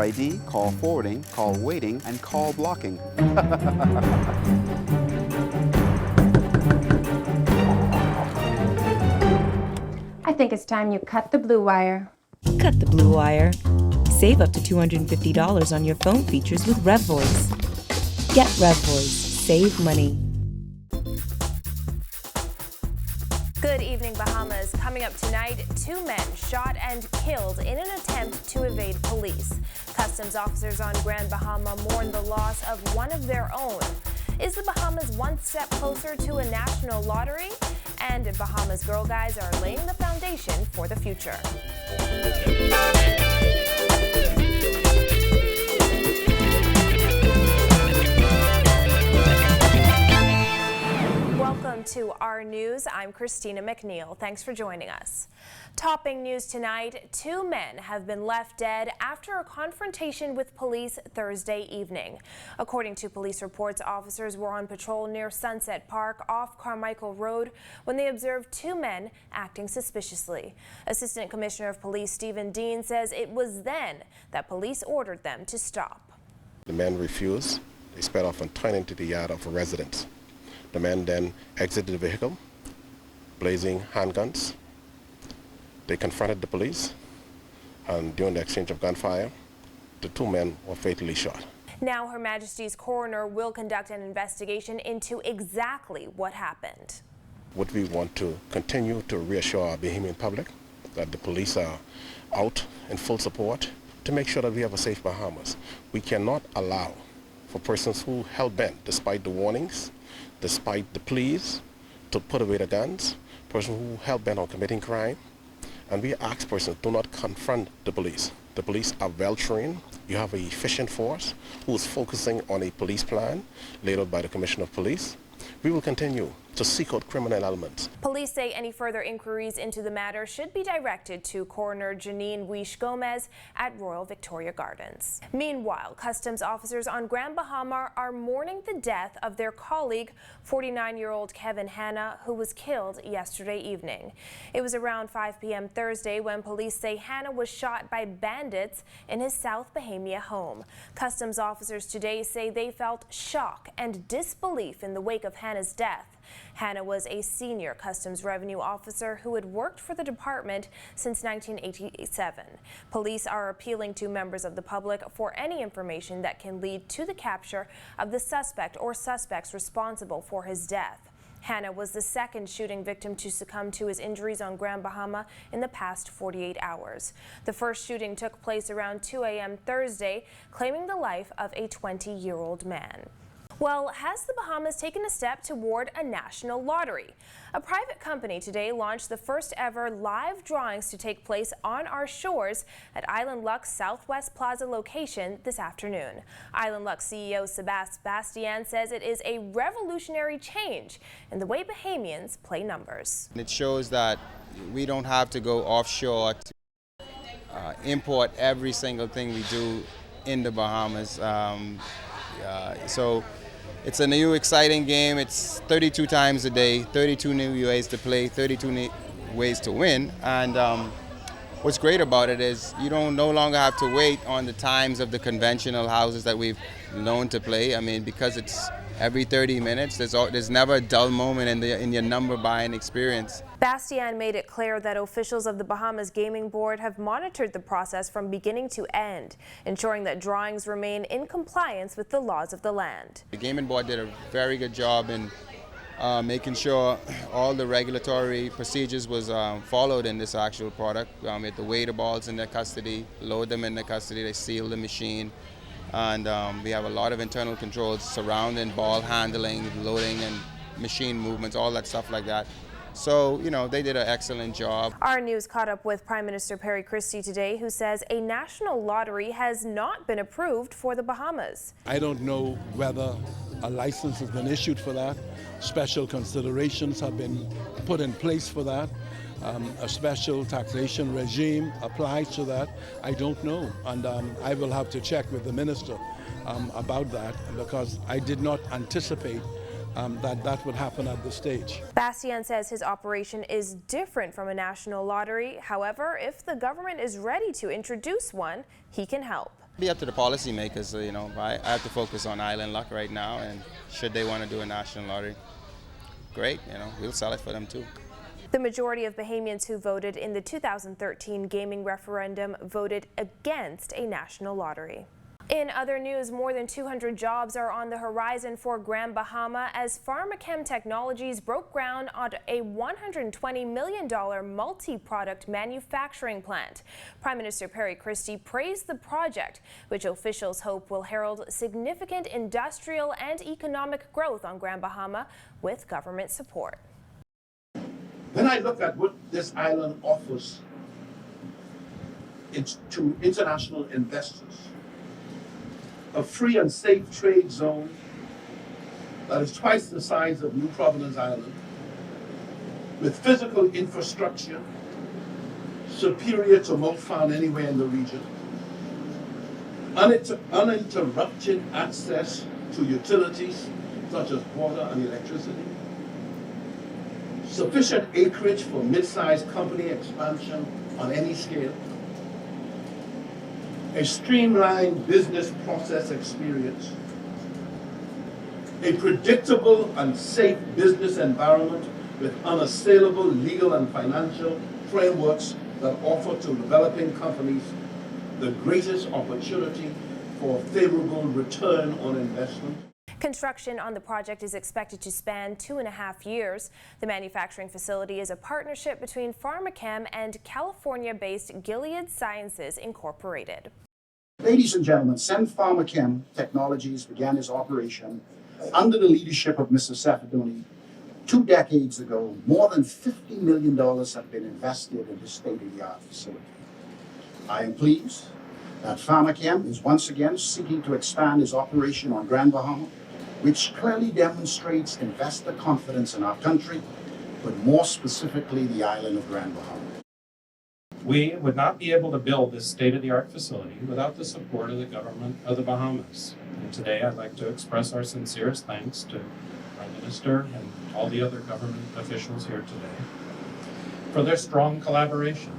ID, call forwarding, call waiting, and call blocking. I think it's time you cut the blue wire. Cut the blue wire. Save up to $250 on your phone features with RevVoice. Get RevVoice. Save money. Good evening, Bahamas. Coming up tonight, 2 men shot and killed in an attempt to evade police. Customs officers on Grand Bahama mourn the loss of one of their own. Is the Bahamas one step closer to a national lottery? And Bahamas Girl Guides are laying the foundation for the future. Welcome to our news. I'm Christina McNeil. Thanks for joining us. Topping news tonight, 2 men have been left dead after a confrontation with police Thursday evening. According to police reports, officers were on patrol near Sunset Park off Carmichael Road when they observed 2 men acting suspiciously. Assistant Commissioner of Police Stephen Dean says it was then that police ordered them to stop. The men refused. They sped off and turned into the yard of a residence. The men then exited the vehicle, blazing handguns. They confronted the police, and during the exchange of gunfire, the 2 men were fatally shot. Now Her Majesty's coroner will conduct an investigation into exactly what happened. What we want to continue to reassure our Bahamian public that the police are out in full support to make sure that we have a safe Bahamas. We cannot allow for persons who hell-bent, despite the warnings, despite the pleas, to put away the guns, persons who hell-bent on committing crime. And we ask persons, do not confront the police. The police are well-trained. You have an efficient force who is focusing on a police plan laid out by the Commissioner of Police. We will continue to seek out criminal elements. Police say any further inquiries into the matter should be directed to Coroner Janine Weish Gomez at Royal Victoria Gardens. Meanwhile, customs officers on Grand Bahama are mourning the death of their colleague, 49-year-old Kevin Hanna, who was killed yesterday evening. It was around 5 p.m. Thursday when police say Hanna was shot by bandits in his South Bahamia home. Customs officers today say they felt shock and disbelief in the wake of Hanna's death. Hanna was a senior Customs Revenue officer who had worked for the department since 1987. Police are appealing to members of the public for any information that can lead to the capture of the suspect or suspects responsible for his death. Hanna was the second shooting victim to succumb to his injuries on Grand Bahama in the past 48 hours. The first shooting took place around 2 a.m. Thursday, claiming the life of a 20-year-old man. Well, has the Bahamas taken a step toward a national lottery? A private company today launched the first ever live drawings to take place on our shores at Island Luck's Southwest Plaza location this afternoon. Island Luck CEO Sebastian says it is a revolutionary change in the way Bahamians play numbers. It shows that we don't have to go offshore to import every single thing we do in the Bahamas. So it's a new exciting game. It's 32 times a day, 32 new ways to play, 32 ways to win. And what's great about it is you don't no longer have to wait on the times of the conventional houses that we've known to play. I mean, because it's every 30 minutes, there's never a dull moment in your number buying experience. Bastian made it clear that officials of the Bahamas Gaming Board have monitored the process from beginning to end, ensuring that drawings remain in compliance with the laws of the land. The Gaming Board did a very good job in making sure all the regulatory procedures was followed in this actual product. We had to weigh the balls in their custody, load them in their custody, they seal the machine. And we have a lot of internal controls surrounding ball handling, loading and machine movements, all that stuff like that. So, you know, they did an excellent job. Our news caught up with Prime Minister Perry Christie today, who says a national lottery has not been approved for the Bahamas. I don't know whether a license has been issued for that. Special considerations have been put in place for that. A special taxation regime applies to that. I don't know, and I will have to check with the minister about that, because I did not anticipate that would happen at this stage. Bastian says his operation is different from a national lottery. However, if the government is ready to introduce one, he can help. Be up to the policymakers. So, I have to focus on island luck right now, and should they want to do a national lottery, great. We'll sell it for them too. The majority of Bahamians who voted in the 2013 gaming referendum voted against a national lottery. In other news, more than 200 jobs are on the horizon for Grand Bahama as Pharmachem Technologies broke ground on a $120 million multi-product manufacturing plant. Prime Minister Perry Christie praised the project, which officials hope will herald significant industrial and economic growth on Grand Bahama with government support. When I look at what this island offers to international investors, a free and safe trade zone that is twice the size of New Providence Island, with physical infrastructure superior to most found anywhere in the region, uninterrupted access to utilities such as water and electricity, sufficient acreage for mid-sized company expansion on any scale, a streamlined business process experience, a predictable and safe business environment with unassailable legal and financial frameworks that offer to developing companies the greatest opportunity for favorable return on investment. Construction on the project is expected to span 2.5 years. The manufacturing facility is a partnership between Pharmachem and California-based Gilead Sciences Incorporated. Ladies and gentlemen, Pharmachem Technologies began its operation under the leadership of Mr. Safadoni 2 decades ago. More than $50 million have been invested in this state-of-the-art facility. I am pleased that Pharmachem is once again seeking to expand its operation on Grand Bahama, which clearly demonstrates investor confidence in our country, but more specifically the island of Grand Bahama. We would not be able to build this state-of-the-art facility without the support of the government of the Bahamas. And today I'd like to express our sincerest thanks to Prime Minister and all the other government officials here today for their strong collaboration